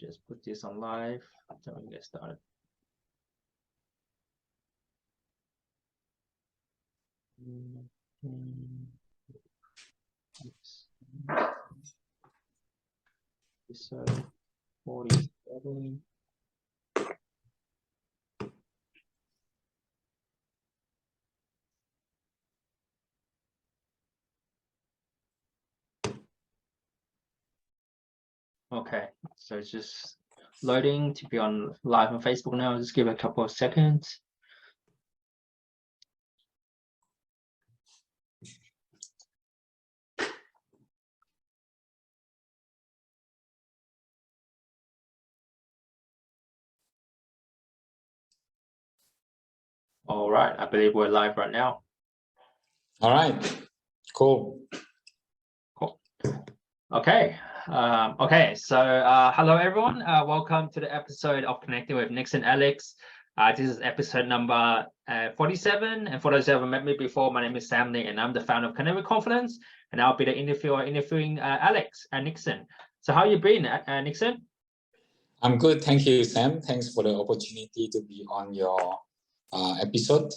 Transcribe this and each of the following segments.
just put this on live. So we get started. Episode 47. Okay, so it's just loading to be on live on Facebook now. Just give it a couple of seconds. All right, I believe we're live right now. All right, cool. Okay. So hello everyone. Welcome to the episode of Connecting with Nixon Alex. This is episode number 47. And for those who haven't met me before, my name is Sam Lee, and I'm the founder of Connect with Confidence. And I'll be the interviewer interviewing Alex and Nixon. So how you been, Nixon? I'm good, thank you, Sam. Thanks for the opportunity to be on your episode.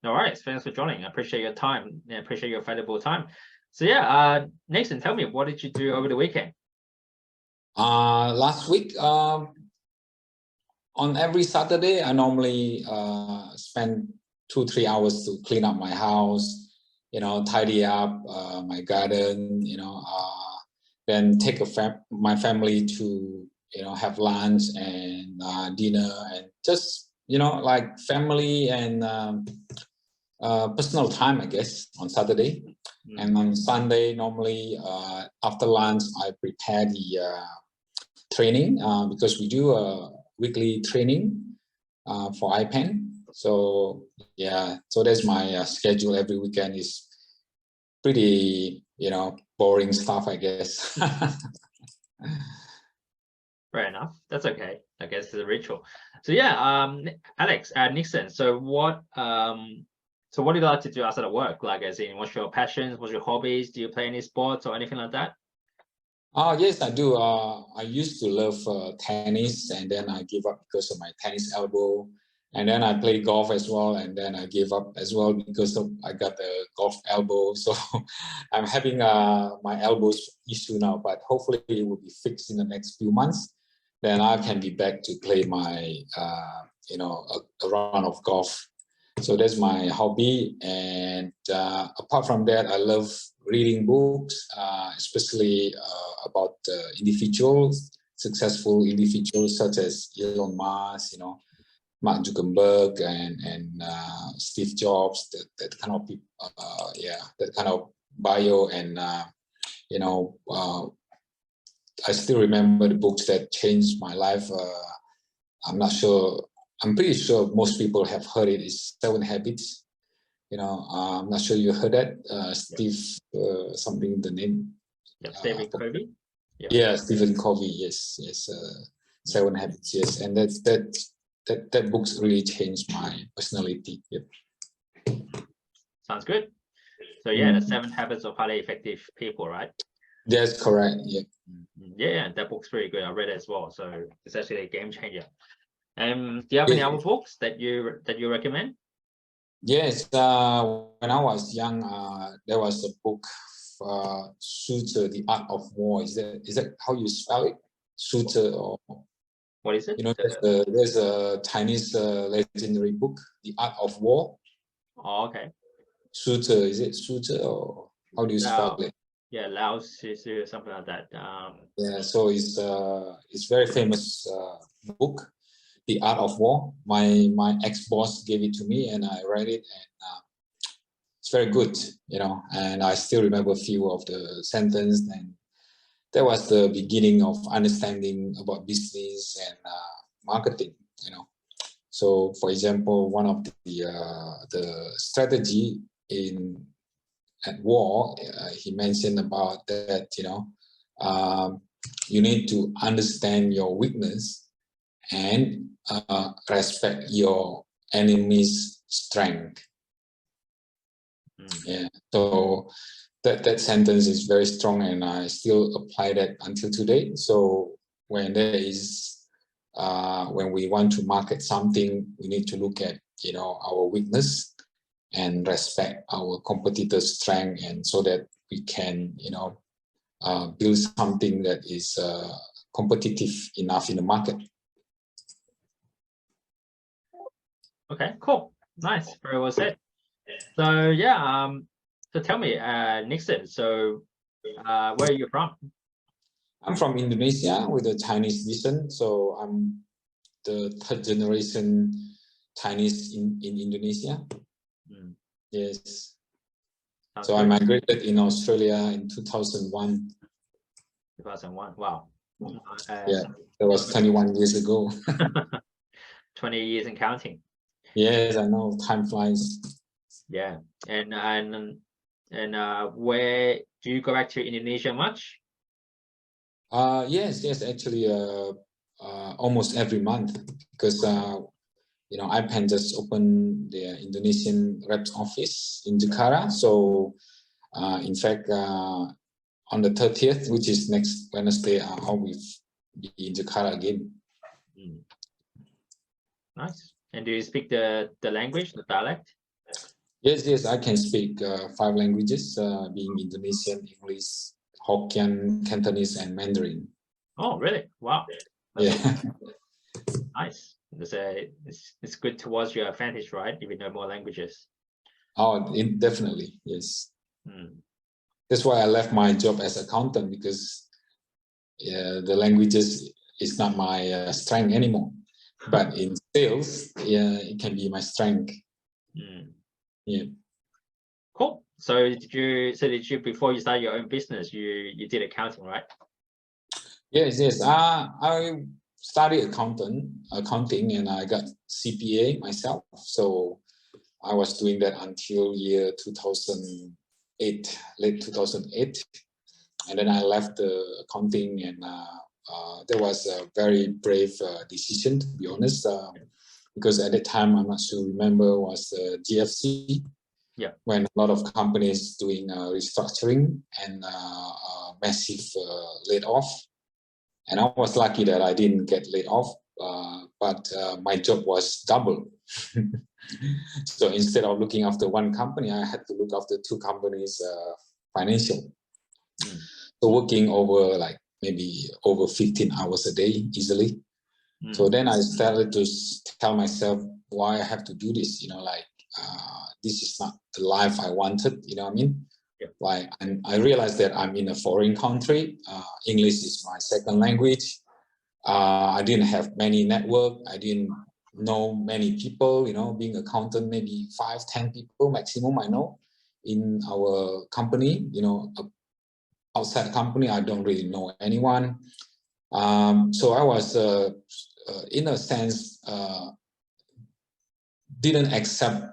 No worries. Thanks for joining. I appreciate your time. I appreciate your valuable time. So yeah, Nixon, tell me, what did you do over the weekend? Last week, on every Saturday, I normally spend 2-3 hours to clean up my house, tidy up my garden, then take my family to, have lunch and dinner, and just, like family and personal time, I guess, on Saturday. And on Sunday, normally after lunch, I prepare the training because we do a weekly training for iPAN. So yeah, so that's my schedule every weekend. Is pretty, boring stuff, I guess. Fair enough. That's okay. I guess it's a ritual. So yeah, Alex, Nixon. So what do you like to do outside of work? Like, as in, what's your passions? What's your hobbies? Do you play any sports or anything like that? Yes, I do. I used to love tennis, and then I gave up because of my tennis elbow. And then I play golf as well, and then I gave up as well because I got the golf elbow. So I'm having my elbows issue now, but hopefully it will be fixed in the next few months. Then I can be back to play my, a round of golf. So that's my hobby. And apart from that, I love reading books, especially about individuals, successful individuals such as Elon Musk, Mark Zuckerberg and Steve Jobs, that kind of people, that kind of bio. And I still remember the books that changed my life. I'm pretty sure most people have heard it. Is 7 Habits. I'm not sure you heard that. Steve, something, the name. Yep, Stephen Covey. Yep. Yeah, Stephen Covey. Yes. 7 Habits. Yes, and that book's really changed my personality. Yep. Sounds good. So yeah, the 7 Habits of Highly Effective People, right? That's correct. Yeah. Yeah, that book's very good. I read it as well. So it's actually a game changer. Do you have any other books that you recommend? Yes. When I was young, there was a book, Shooter, The Art of War. Is that how you spell it? Shooter, or what is it? There's a Chinese legendary book, The Art of War. Oh, okay. Shooter, is it Shooter, or how do you spell it? Yeah, Lao Tzu, something like that. Yeah, so it's very famous book, The Art of War. My ex-boss gave it to me, and I read it, and it's very good, and I still remember a few of the sentences, and that was the beginning of understanding about business and marketing, So, for example, one of the strategy at war, he mentioned about that, you need to understand your weakness and respect your enemy's strength. Yeah, so that sentence is very strong, and I still apply that until today. So when there is when we want to market something, we need to look at our weakness and respect our competitors' strength, and so that we can build something that is competitive enough in the market. Okay, cool, nice, very well said. So yeah, so tell me, Nixon. So where are you from? I'm from Indonesia with a Chinese descent, so I'm the third generation Chinese in Indonesia. Yes. Sounds so good. I migrated in Australia in 2001. 2001, wow. Yeah, that was 21 years ago. 20 years and counting. Yes, I know, time flies. Yeah, and where do you go back to Indonesia much? Yes, actually, almost every month, because iPAN just opened the Indonesian reps office in Jakarta. So, in fact, on the 30th, which is next Wednesday, I'll be in Jakarta again. Nice. And do you speak the language, the dialect? Yes, I can speak 5 languages, being Indonesian, English, Hokkien, Cantonese, and Mandarin. Oh, really? Wow. Yeah. Nice. It's good towards your advantage, right? If you know more languages. Oh, definitely, yes. That's why I left my job as accountant, because the languages is not my strength anymore. But in sales, it can be my strength. Yeah. Cool. So did you before you started your own business, you did accounting, right? Yes. I studied accounting, and I got CPA myself. So I was doing that until year 2008, late 2008, and then I left the accounting, and that was a very brave decision, to be honest, because at the time, I'm not sure remember, was GFC. Yeah. When a lot of companies doing restructuring and massive laid off. And I was lucky that I didn't get laid off, but my job was double. So instead of looking after one company, I had to look after 2 companies' financial. So working over maybe over 15 hours a day easily. So then I started to tell myself why I have to do this, this is not the life I wanted, you know what I mean? Yeah. And I realized that I'm in a foreign country. English is my second language. I didn't have many network. I didn't know many people, being accountant, maybe 5-10 people maximum I know in our company, outside company, I don't really know anyone. So I was, in a sense, didn't accept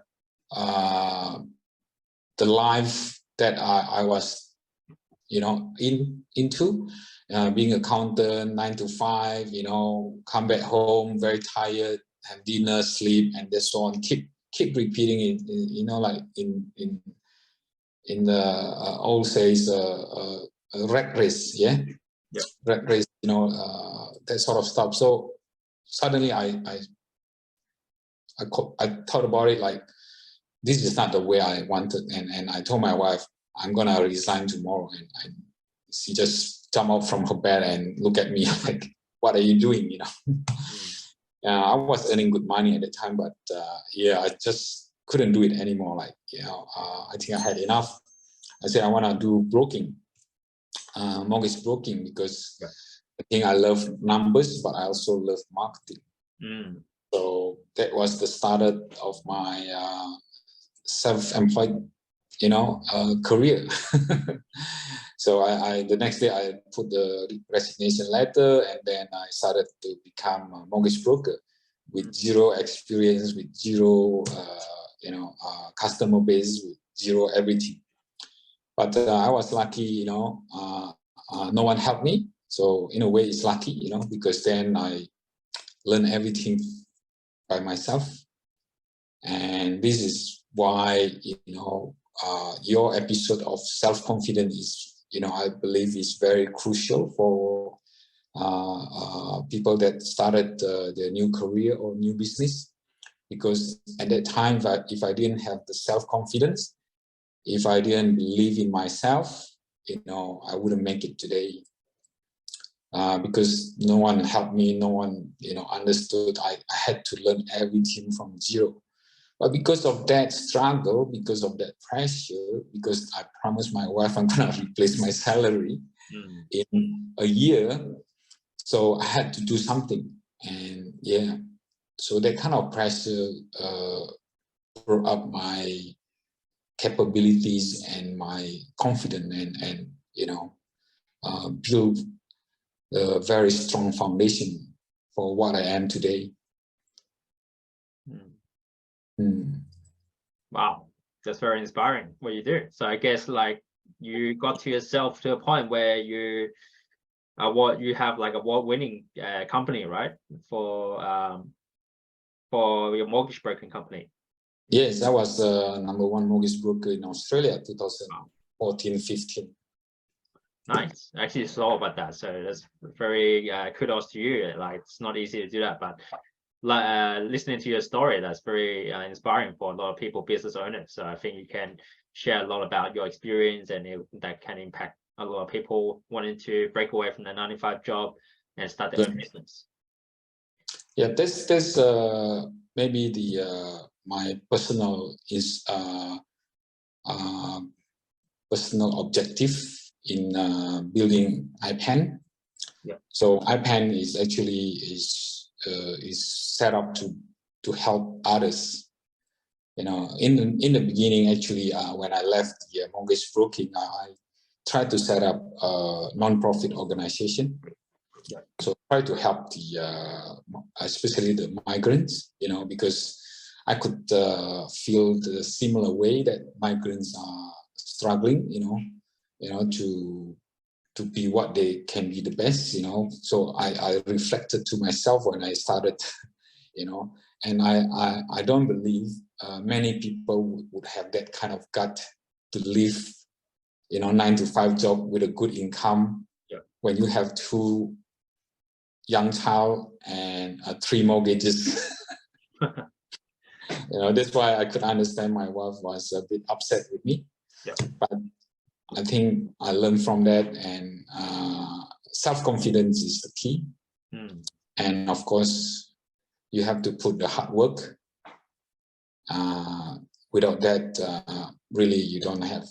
the life that I was, into, being accountant, 9 to 5, come back home very tired, have dinner, sleep, and so on. Keep repeating it, like in the old says, rat race, rat race, that sort of stuff. So suddenly I thought about it like, this is not the way I wanted. And I told my wife, I'm going to resign tomorrow. And she just jumped out from her bed and looked at me like, what are you doing? I was earning good money at the time, but I just couldn't do it anymore. Like, I think I had enough. I said, I want to do broking, mortgage broking, because I think I love numbers, but I also love marketing. So that was the start of my self-employed, career. So I the next day I put the resignation letter, and then I started to become a mortgage broker with zero experience, with zero, customer base, with zero everything. But I was lucky, no one helped me. So in a way, it's lucky, because then I learned everything by myself. And this is why, your episode of self-confidence is, I believe is very crucial for people that started their new career or new business. Because at that time, if I didn't have the self-confidence, if I didn't believe in myself, I wouldn't make it today. Because no one helped me, no one, understood. I had to learn everything from zero. But because of that struggle, because of that pressure, because I promised my wife I'm gonna replace my salary in a year, so I had to do something. And yeah, so that kind of pressure brought up my capabilities and my confidence, and build a very strong foundation for what I am today. Wow, that's very inspiring what you do. So I guess like you got to yourself to a point where you have like award-winning company, right? For your mortgage broking company. Yes, I was #1 mortgage broker in Australia, 2014-15. Nice. I actually saw about that, so that's very kudos to you. Like, it's not easy to do that, but listening to your story, that's very inspiring for a lot of people, business owners. So I think you can share a lot about your experience, and that can impact a lot of people wanting to break away from the 9-to-5 job and start their own business. Yeah, this maybe the my personal personal objective in building iPAN. Yeah. So iPAN is actually is set up to help others. In the beginning, actually, when I left the mortgage broking, I tried to set up a non-profit organization. Yeah. So try to help especially the migrants, because I could feel the similar way that migrants are struggling, to be what they can be the best, So I reflected to myself when I started, and I don't believe many people would have that kind of gut to live, 9-to-5 job with a good income. Yeah. When you have 2 young child and 3 mortgages. That's why I could understand my wife was a bit upset with me. Yeah. But I think I learned from that, and self-confidence is the key. And of course, you have to put the hard work. Without that, really, you don't have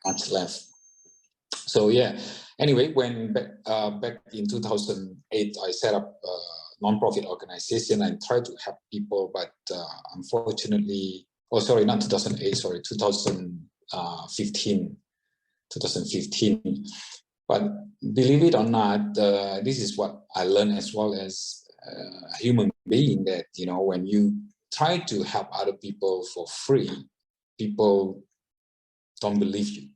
much left. So yeah. Anyway, when back in 2008, I set up a non-profit organization and tried to help people, but unfortunately, not 2008, 2015. But believe it or not, this is what I learned as well as a human being, that, when you try to help other people for free, people don't believe you.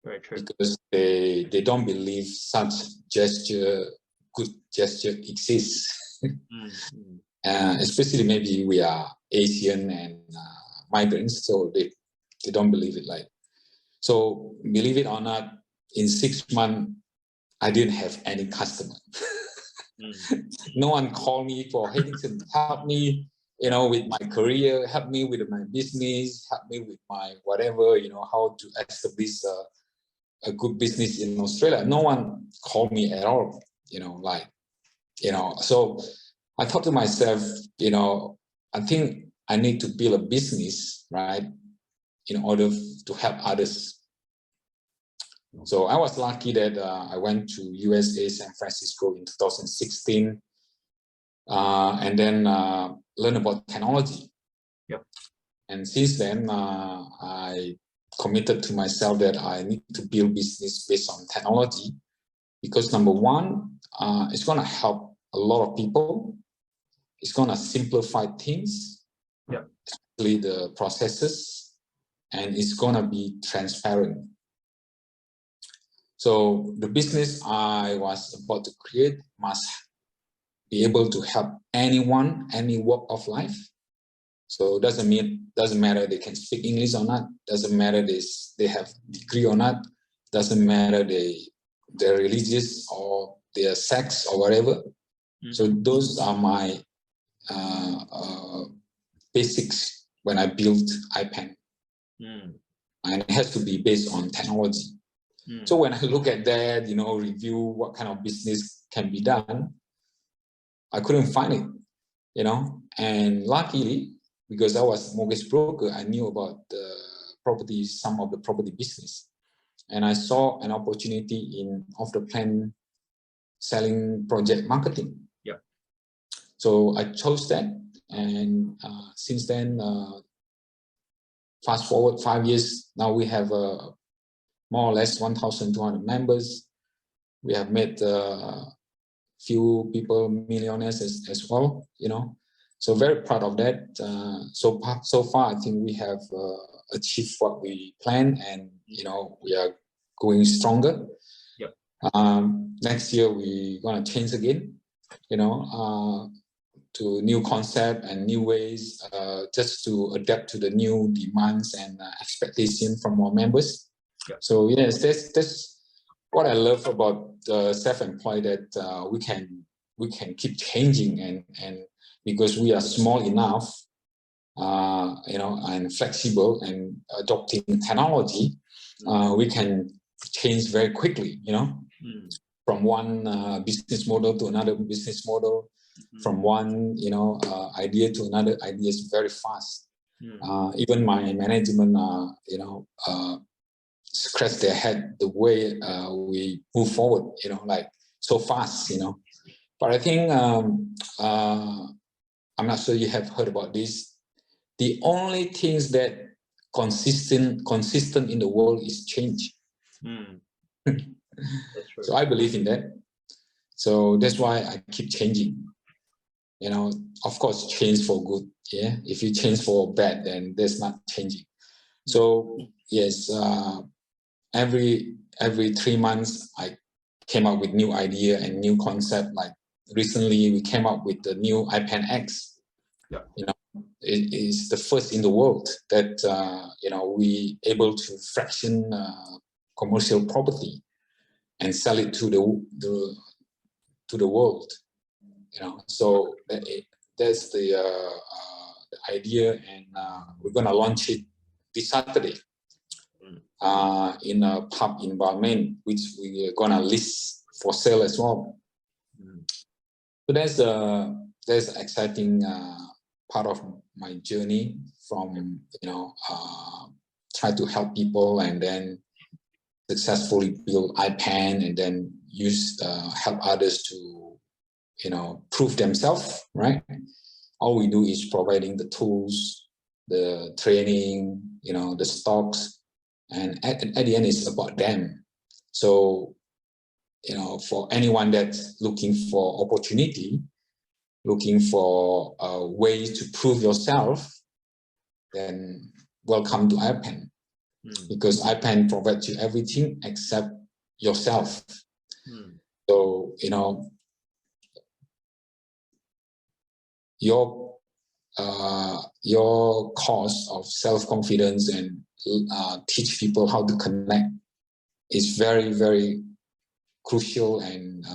Very true. Because they don't believe such good gesture exists. Especially maybe we are Asian and migrants, so they don't believe it. So believe it or not, in 6 months, I didn't have any customer. No one called me for, hey, Nixon, help me, with my career, help me with my business, help me with my whatever, how to establish a good business in Australia. No one called me at all, so I thought to myself, I think I need to build a business, right, in order to help others. So I was lucky that I went to USA, San Francisco in 2016, and then learned about technology. Yep. And since then, I committed to myself that I need to build business based on technology, because number one, it's going to help a lot of people. It's going to simplify things, especially the processes, and it's going to be transparent. So the business I was about to create must be able to help anyone, any walk of life. So doesn't matter they can speak English or not, doesn't matter they have degree or not, doesn't matter they're religious or their sex or whatever. So those are my basics when I built iPAN. And it has to be based on technology. So when I look at that, review what kind of business can be done, I couldn't find it, and luckily, because I was mortgage broker, I knew about the property, some of the property business. And I saw an opportunity in off-the-plan selling project marketing. Yeah. So I chose that. And since then, fast forward 5 years, now we have more or less 1,200 members. We have made few people millionaires as well, So very proud of that. So far, I think we have achieved what we planned, and we are going stronger. Yep. Next year we're gonna change again, to new concept and new ways, just to adapt to the new demands and expectation from our members. Yep. So yes, that's what I love about self-employed, that we can keep changing, and because we are small enough, and flexible and adopting technology, we can change very quickly, from one business model to another business model, from one idea to another idea is very fast. Even my management, scratch their head the way we move forward, like so fast, But I think I'm not sure you have heard about this. The only things that consistent in the world is change. That's true. So I believe in that. So that's why I keep changing. Of course, change for good. Yeah. If you change for bad, then that's not changing. So yes, every 3 months I came up with new idea and new concept. Like recently, we came up with the new iPAN X. Yeah. It is the first in the world that we able to fraction commercial property and sell it to the world. So that's the idea, and we're gonna launch it this Saturday in a pub in Balmain, which we are gonna list for sale as well. So that's an exciting part of my journey from try to help people and then successfully build iPAN and then help others to prove themselves, right? All we do is providing the tools, the training, the stocks, and at the end it's about them. So for anyone that's looking for opportunity, looking for ways to prove yourself, then welcome to iPAN. Because iPAN provides you everything except yourself. So your cause of self-confidence and teach people how to connect is very, very crucial and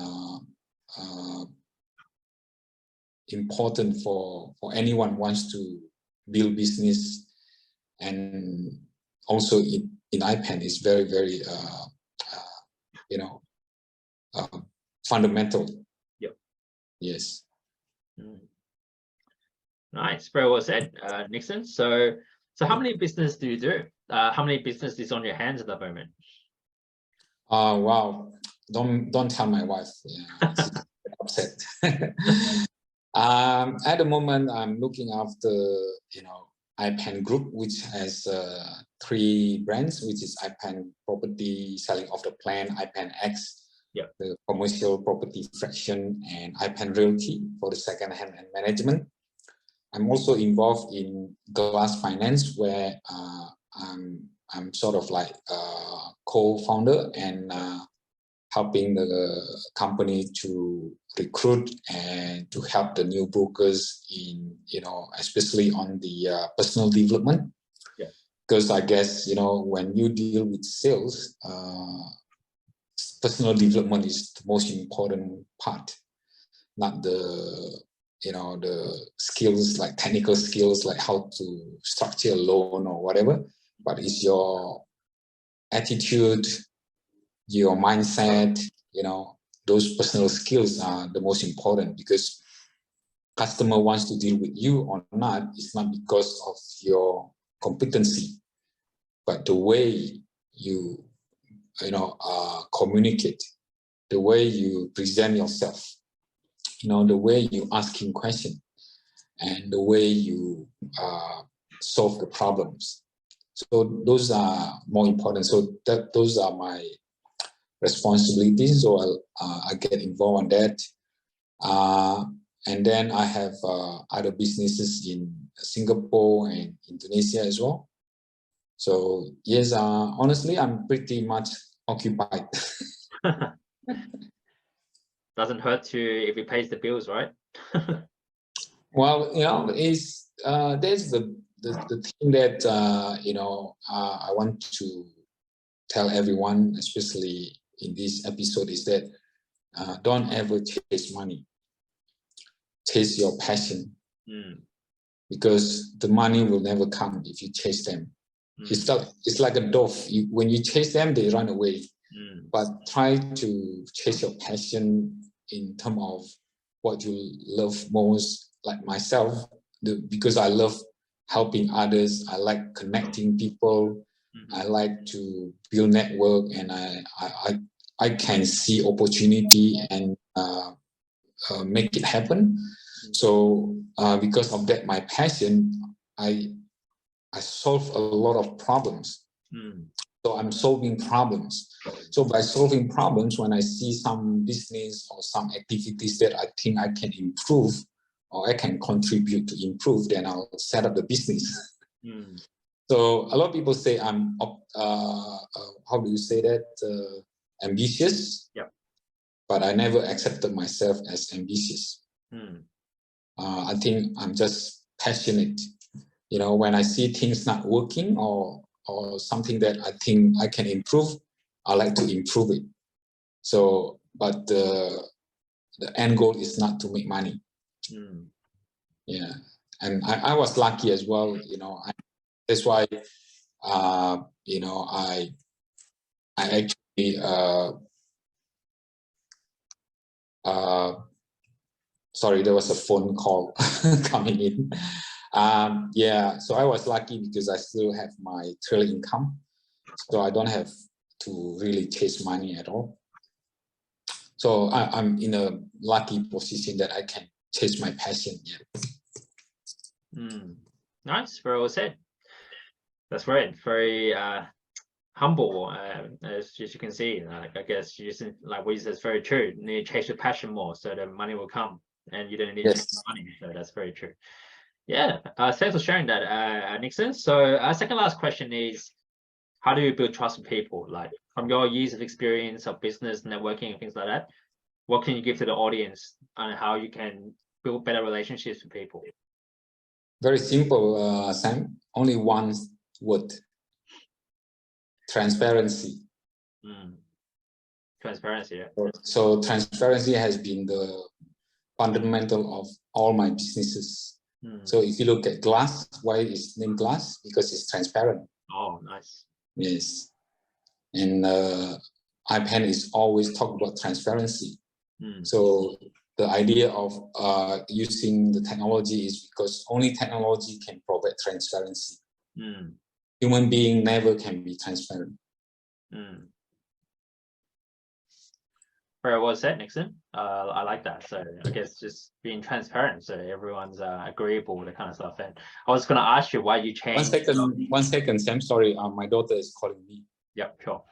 important for anyone who wants to build business. And also in iPAN is very, very fundamental. Yep. Yes. Nice, very well said, Nixon. So how many business do you do? How many business is on your hands at the moment? Wow! Don't tell my wife. Yeah, she's upset. At the moment, I'm looking after iPAN Group, which has 3 brands, which is iPAN Property, selling off the plan, iPAN X, the commercial property fraction, and iPAN Realty for the second-hand and management. I'm also involved in Glass Finance, where I'm sort of like co-founder and helping the company to recruit and to help the new brokers in, especially on the personal development. Because I guess, when you deal with sales, personal development is the most important part, not the the skills, like technical skills, like how to structure a loan or whatever, but it's your attitude, your mindset, those personal skills are the most important, because customer wants to deal with you or not, it's not because of your competency, but the way you communicate, the way you present yourself, the way you asking questions, and the way you solve the problems. So those are more important. So those are my responsibilities. So I get involved on that. And then I have other businesses in Singapore and Indonesia as well. So yes, honestly, I'm pretty much occupied. Doesn't hurt to if it pays the bills, right? Well, is there's the thing that I want to tell everyone, especially in this episode, is that don't ever chase money. Chase your passion, because the money will never come if you chase them. It's like a dove. When you chase them, they run away. But try to chase your passion in terms of what you love most. Like myself, because I love helping others. I like connecting people. I like to build network, and I can see opportunity and make it happen. So because of that, my passion, I solve a lot of problems. So I'm solving problems. So by solving problems, when I see some business or some activities that I think I can improve or I can contribute to improve, then I'll set up the business. So a lot of people say I'm, how do you say that? Ambitious. Yeah. But I never accepted myself as ambitious. I think I'm just passionate. When I see things not working or something that I think I can improve, I like to improve it. So, but the end goal is not to make money. Yeah, and I was lucky as well. That's why I actually sorry, there was a phone call coming in. Yeah, so I was lucky because I still have my trailing income, so I don't have to really chase money at all. So I'm in a lucky position that I can chase my passion. Yeah. Nice, very well said. That's great. Very humble, as you can see. I guess you just, like what you said, is very true. You need to chase your passion more, so the money will come, and you don't need to chase money. So that's very true. Yeah, thanks for sharing that, Nixon. So second last question is, how do you build trust with people? Like from your years of experience of business, networking, and things like that, what can you give to the audience on how you can build better relationships with people? Very simple, Sam. Only one word: transparency. Transparency, yeah. So transparency has been the fundamental of all my businesses. So if you look at glass, why is it named glass? Because it's transparent. Oh, nice. Yes. And iPAN is always talk about transparency. So the idea of using the technology is because only technology can provide transparency. Human being never can be transparent. Very well said, Nixon. I like that. So I guess just being transparent, so everyone's agreeable, that kind of stuff. And I was going to ask you why you changed. 1 second, Sam. Sorry, my daughter is calling me. Yep, sure.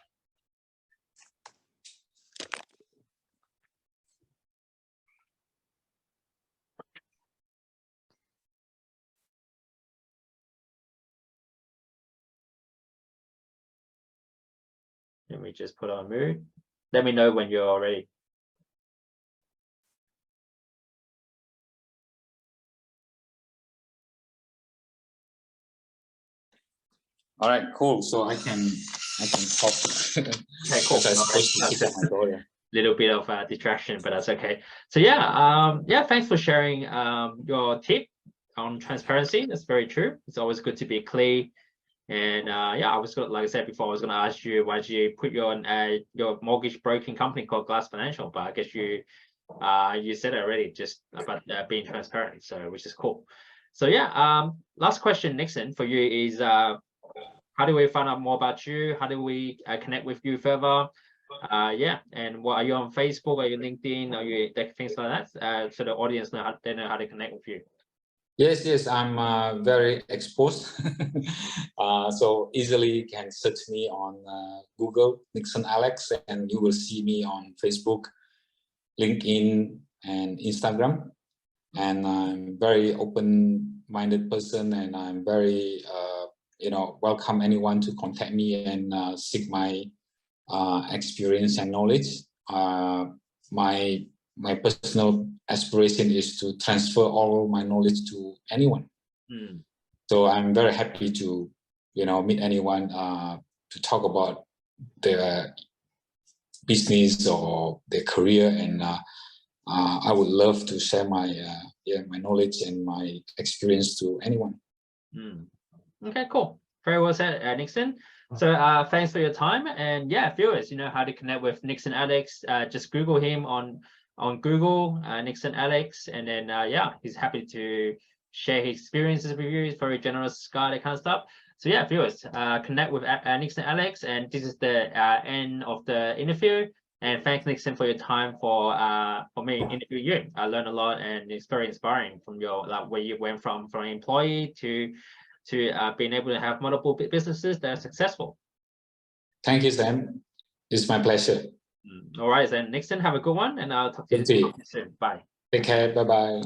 Let me just put on mute. Let me know when you're ready. All right, cool. So I can I can talk. Okay, cool. Because I supposed to keep my daughter. Little bit of distraction, but that's okay. So yeah, thanks for sharing your tip on transparency. That's very true. It's always good to be clear. And yeah, I was gonna, like I said before, I was going to ask you why did you put your mortgage broking company called Glass Financial, but I guess you said it already, just about being transparent, so which is cool. So yeah, last question, Nixon, for you is how do we find out more about you? How do we connect with you further? Yeah, and what are you on Facebook? Are you LinkedIn? Are you things like that? So the audience know how to connect with you. Yes, I'm very exposed. So easily can search me on Google, Nixon Alex, and you will see me on Facebook, LinkedIn, and Instagram. And I'm very open-minded person, and I'm very, welcome anyone to contact me and seek my experience and knowledge. My personal aspiration is to transfer all my knowledge to anyone. So I'm very happy to, meet anyone to talk about their business or their career, and I would love to share my my knowledge and my experience to anyone. Okay, cool. Very well said, Nixon. So thanks for your time, and yeah, viewers, you know how to connect with Nixon Alex. Just Google him on Google, Nixon Alex, and then yeah, he's happy to share his experiences with you. He's very generous guy, that kind of stuff. So yeah, viewers, connect with Nixon Alex, and this is the end of the interview. And thanks, Nixon, for your time for me interviewing you. I learned a lot, and it's very inspiring from your where you went from employee to being able to have multiple businesses that are successful. Thank you, Sam. It's my pleasure. All right, then Nixon, have a good one, and I'll talk to you soon. Bye. Take care. Bye-bye.